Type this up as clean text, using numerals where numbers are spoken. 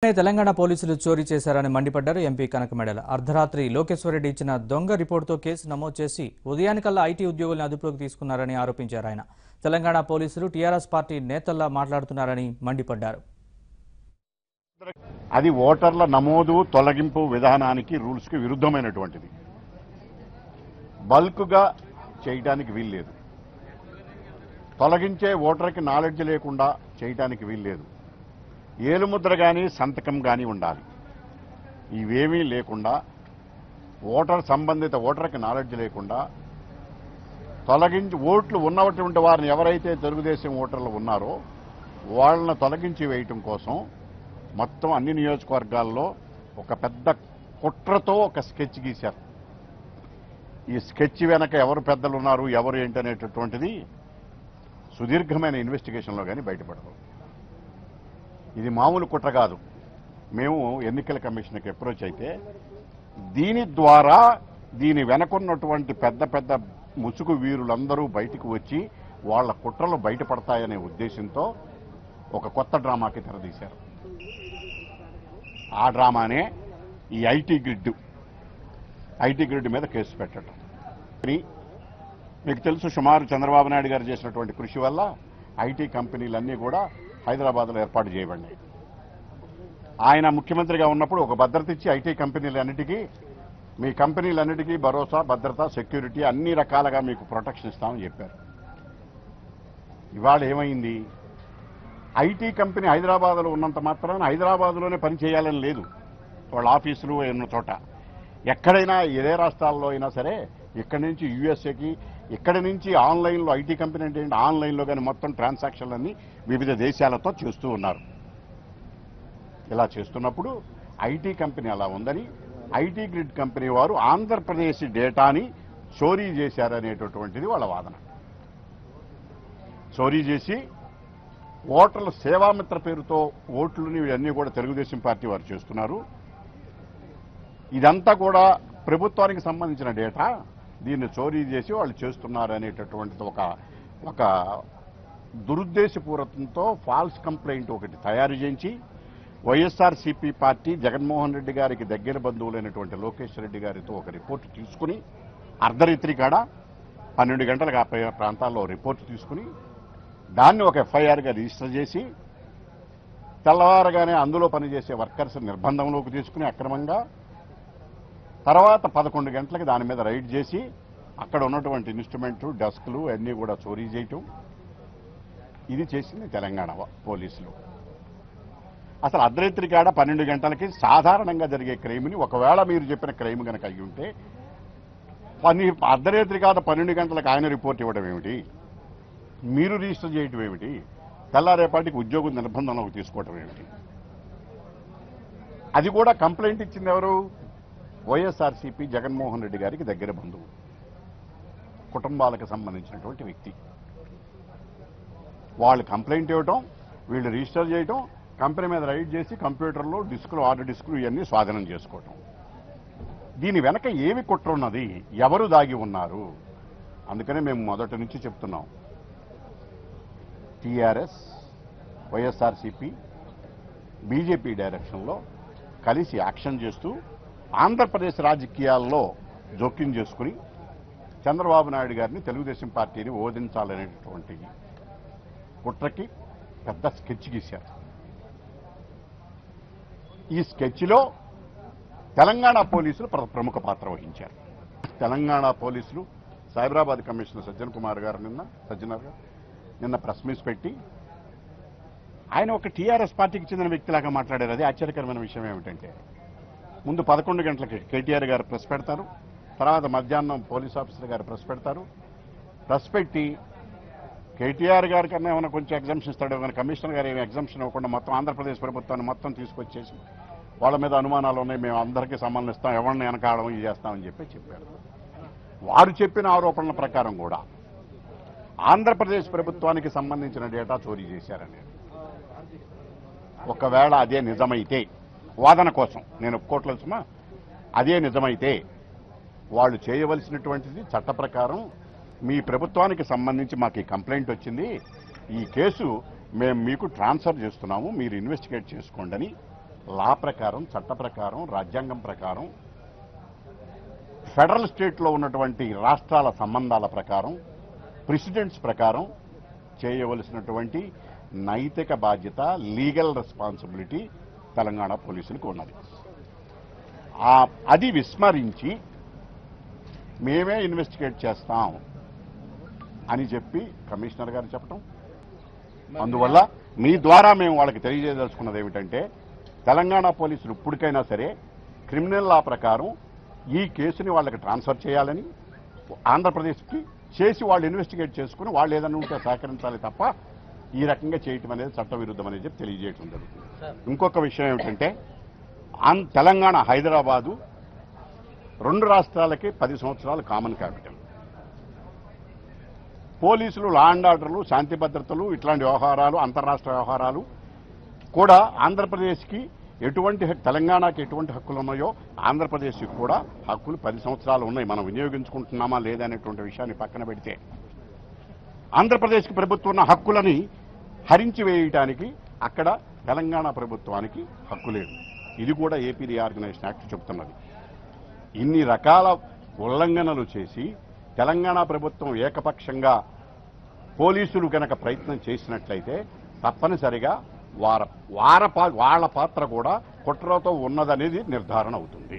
తెలంగాణ పోలీసులు చోరీ చేశారని మండిపడ్డారు ఎంపీ కనకమెడల. అర్ధరాత్రి లోకేశ్వరరెడ్డి ఇచ్చిన దొంగ రిపోర్టుతో కేసు నమోదు చేసి ఉదయానికల్లా ఐటీ ఉద్యోగులను అదుపులోకి తీసుకున్నారని ఆరోపించారు ఆయన. తెలంగాణ పోలీసులు టీఆర్ఎస్ పార్టీ నేతల్లా మాట్లాడుతున్నారని మండిపడ్డారు. అది ఓటర్ల నమోదు తొలగింపు విధానానికి రూల్స్ కి విరుద్ధమైనటువంటిది. బల్క్ గా చేయడానికి వీల్లేదు. తొలగించే ఓటర్కి నాలెడ్జ్ లేకుండా చేయడానికి వీల్లేదు. ఏలుముద్ర కానీ సంతకం కానీ ఉండాలి. ఇవేమీ లేకుండా సంబంధిత ఓటర్కి నాలెడ్జ్ లేకుండా తొలగించి ఓట్లు ఉన్నటువంటి వారిని ఎవరైతే తెలుగుదేశం ఓటర్లు ఉన్నారో వాళ్ళని తొలగించి వేయటం కోసం మొత్తం అన్ని నియోజకవర్గాల్లో ఒక పెద్ద కుట్రతో ఒక స్కెచ్ గీశారు. ఈ స్కెచ్ వెనక ఎవరు పెద్దలు ఉన్నారు, ఎవరు ఏంటనేటటువంటిది సుదీర్ఘమైన ఇన్వెస్టిగేషన్లో కానీ బయటపడదు. ఇది మామూలు కుట్ర కాదు. మేము ఎన్నికల కమిషన్కి అప్రోచ్ అయితే దీని ద్వారా దీని వెనకున్నటువంటి పెద్ద పెద్ద ముసుగు వీరులందరూ బయటికి వచ్చి వాళ్ళ కుట్రలు బయటపడతాయనే ఉద్దేశంతో ఒక కొత్త డ్రామాకి తెరదీశారు. ఆ డ్రామానే ఈ ఐటీ గ్రిడ్ మీద కేసు పెట్టడం. మీకు తెలుసు, సుమారు చంద్రబాబు నాయుడు గారు చేసినటువంటి కృషి వల్ల ఐటీ కంపెనీలన్నీ కూడా హైదరాబాద్లో ఏర్పాటు చేయబడినాయి. ఆయన ముఖ్యమంత్రిగా ఉన్నప్పుడు ఒక భద్రత ఇచ్చి ఐటీ కంపెనీలన్నిటికీ, మీ కంపెనీలన్నిటికీ భరోసా, భద్రత, సెక్యూరిటీ అన్ని రకాలుగా మీకు ప్రొటెక్షన్ ఇస్తామని చెప్పారు. ఇవాళ ఏమైంది? ఐటీ కంపెనీ హైదరాబాద్లో ఉన్నంత మాత్రాన హైదరాబాద్లోనే పని చేయాలని లేదు. వాళ్ళ ఆఫీసులు ఉన్న చోట ఎక్కడైనా ఏ రాష్ట్రాల్లో అయినా సరే, ఇక్కడి నుంచి యూఎస్ఏకి, ఇక్కడి నుంచి ఆన్లైన్లో ఐటీ కంపెనీ అంటే ఆన్లైన్లో కానీ మొత్తం ట్రాన్సాక్షన్లన్నీ వివిధ దేశాలతో చేస్తూ ఉన్నారు. ఇలా చేస్తున్నప్పుడు ఐటీ కంపెనీ అలా ఉందని ఐటీ గ్రిడ్ కంపెనీ వారు ఆంధ్రప్రదేశ్ డేటాని చోరీ చేశారనేటటువంటిది వాళ్ళ వాదన. చోరీ చేసి ఓటర్ల సేవామిత్ర పేరుతో ఓట్లని ఇవన్నీ కూడా తెలుగుదేశం పార్టీ వారు చేస్తున్నారు. ఇదంతా కూడా ప్రభుత్వానికి సంబంధించిన డేటా, దీన్ని చోరీ చేసి వాళ్ళు చేస్తున్నారు అనేటటువంటిది ఒక దురుద్దేశపూర్వకంతో ఫాల్స్ కంప్లైంట్ ఒకటి తయారు చేయించి వైఎస్ఆర్సీపీ పార్టీ జగన్మోహన్ రెడ్డి గారికి దగ్గర బంధువులైనటువంటి లోకేష్ రెడ్డి గారితో ఒక రిపోర్టు తీసుకుని అర్ధరాత్రి కాడ 12 గంటలకు ఆ ప్రాంతాల్లో రిపోర్టు తీసుకుని దాన్ని ఒక ఎఫ్ఐఆర్గా రిజిస్టర్ చేసి తెల్లవారగానే అందులో పనిచేసే వర్కర్స్ నిర్బంధంలోకి తీసుకుని అక్రమంగా తర్వాత 11 గంటలకు దాని మీద రైడ్ చేసి అక్కడ ఉన్నటువంటి ఇన్స్ట్రుమెంట్లు, డెస్క్లు అన్నీ కూడా చోరీ చేయటం. ఇది చేసింది తెలంగాణ పోలీసులు. అసలు అర్ధరాత్రి కాడ 12 గంటలకి సాధారణంగా జరిగే క్రైమ్ని ఒకవేళ మీరు చెప్పిన క్రైమ్ కనుక అయ్యి ఉంటే అర్ధరాత్రి కాడ 12 గంటలకు ఆయన రిపోర్ట్ ఇవ్వడం ఏమిటి, మీరు రిజిస్టర్ చేయటం ఏమిటి, తెల్లారేపాటికి ఉద్యోగం నిర్బంధంలోకి తీసుకోవటం ఏమిటి? అది కూడా కంప్లైంట్ ఇచ్చింది ఎవరు? వైఎస్ఆర్సీపీ జగన్మోహన్ రెడ్డి గారికి దగ్గర బంధువు, కుటుంబాలకు సంబంధించినటువంటి వ్యక్తి. వాళ్ళు కంప్లైంట్ ఇవ్వటం, వీళ్ళు రిజిస్టర్ చేయటం, కంపెనీ మీద రైడ్ చేసి కంప్యూటర్లో డిస్కులు, హార్డ్ డిస్కులు ఇవన్నీ స్వాధీనం చేసుకోవటం. దీని వెనక ఏమి కుట్ర ఉన్నది, ఎవరు దాగి ఉన్నారు? అందుకనే మేము మొదటి నుంచి చెప్తున్నాం, టీఆర్ఎస్, వైఎస్ఆర్సీపీ, బీజేపీ డైరెక్షన్లో కలిసి యాక్షన్ చేస్తూ ఆంధ్రప్రదేశ్ రాజకీయాల్లో జోక్యం చేసుకుని చంద్రబాబు నాయుడు గారిని, తెలుగుదేశం పార్టీని ఓదించాలనేటటువంటి కుట్రకి పెద్ద స్కెచ్ గీశారు. ఈ స్కెచ్లో తెలంగాణ పోలీసులు ప్రముఖ పాత్ర వహించారు. తెలంగాణ పోలీసులు సైబరాబాద్ కమిషనర్ సజ్జన్ కుమార్ గారు నిన్న ప్రెస్ మీట్ పెట్టి ఆయన ఒక టీఆర్ఎస్ పార్టీకి చెందిన వ్యక్తిలాగా మాట్లాడారు. అది ఆశ్చర్యకరమైన విషయం ఏమిటంటే, ముందు 11 గంటలకి కేటీఆర్ గారు ప్రెస్ పెడతారు, తర్వాత మధ్యాహ్నం పోలీస్ ఆఫీసర్ గారు ప్రెస్ పెడతారు. ప్రెస్ పెట్టి కేటీఆర్ గారి కన్నా ఏమైనా కొంచెం ఎగ్జామ్షన్ ఇస్తాడు, కానీ కమిషనర్ గారు ఏమి ఎగ్జామ్షన్ ఇవ్వకుండా మొత్తం ఆంధ్రప్రదేశ్ ప్రభుత్వాన్ని మొత్తం తీసుకొచ్చేసి వాళ్ళ మీద అనుమానాలు ఉన్నాయి, మేము అందరికీ సమానం ఇస్తాం, ఎవరిని వెనకాడడం ఇది చేస్తామని చెప్పారు. వారు చెప్పిన ఆరోపణల ప్రకారం కూడా ఆంధ్రప్రదేశ్ ప్రభుత్వానికి సంబంధించిన డేటా చోరీ చేశారని, ఒకవేళ అదే నిజమైతే, వాదన కోసం నేను ఒప్పుకోవట్లేసుమా, అదే నిజమైతే వాళ్ళు చేయవలసినటువంటిది చట్ట ప్రకారం మీ ప్రభుత్వానికి సంబంధించి మాకు ఈ కంప్లైంట్ వచ్చింది, ఈ కేసు మేము మీకు ట్రాన్స్ఫర్ చేస్తున్నాము, మీరు ఇన్వెస్టిగేట్ చేసుకోండి అని లా ప్రకారం, చట్ట ప్రకారం, రాజ్యాంగం ప్రకారం, ఫెడరల్ స్టేట్లో ఉన్నటువంటి రాష్ట్రాల సంబంధాల ప్రకారం, ప్రెసిడెంట్స్ ప్రకారం చేయవలసినటువంటి నైతిక బాధ్యత, లీగల్ రెస్పాన్సిబిలిటీ తెలంగాణ పోలీసులకు ఉన్నది. అది విస్మరించి మేమే ఇన్వెస్టిగేట్ చేస్తాం అని చెప్పి కమిషనర్ గారు చెప్పటం, అందువల్ల మీ ద్వారా మేము వాళ్ళకి తెలియజేయదలుచుకున్నది ఏమిటంటే, తెలంగాణ పోలీసులు ఇప్పటికైనా సరే క్రిమినల్ లా ప్రకారం ఈ కేసుని వాళ్ళకి ట్రాన్స్ఫర్ చేయాలని, ఆంధ్రప్రదేశ్కి చేసి వాళ్ళు ఇన్వెస్టిగేట్ చేసుకుని వాళ్ళు ఏదైనా ఉంటే సహకరించాలి తప్ప ఈ రకంగా చేయటం అనేది చట్టవిరుద్ధం అనేది చెప్పి తెలియజేయటం జరుగుతుంది. ఇంకొక విషయం ఏమిటంటే, తెలంగాణ, హైదరాబాదు 2 రాష్ట్రాలకి 10 సంవత్సరాలు కామన్ క్యాపిటల్. పోలీసులు, లా అండ్ ఆర్డర్లు, శాంతి భద్రతలు, ఇట్లాంటి వ్యవహారాలు, అంతర్రాష్ట్ర వ్యవహారాలు కూడా ఆంధ్రప్రదేశ్కి ఎటువంటి తెలంగాణకి ఎటువంటి హక్కులు ఉన్నాయో ఆంధ్రప్రదేశ్కి కూడా హక్కులు 10 సంవత్సరాలు ఉన్నాయి. మనం వినియోగించుకుంటున్నామా లేదా అనేటువంటి విషయాన్ని పక్కన పెడితే ఆంధ్రప్రదేశ్కి ప్రభుత్వం ఉన్న హక్కులని హరించి వేయటానికి అక్కడ తెలంగాణ ప్రభుత్వానికి హక్కు లేదు. ఇది కూడా ఏపీ రీఆర్గనైజేషన్ యాక్ట్ చెబుతున్నది. ఇన్ని రకాల ఉల్లంఘనలు చేసి తెలంగాణ ప్రభుత్వం ఏకపక్షంగా పోలీసులు కనుక ప్రయత్నం చేసినట్లయితే తప్పనిసరిగా వాళ్ళ పాత్ర కూడా కుట్రతో ఉన్నదనేది నిర్ధారణ అవుతుంది.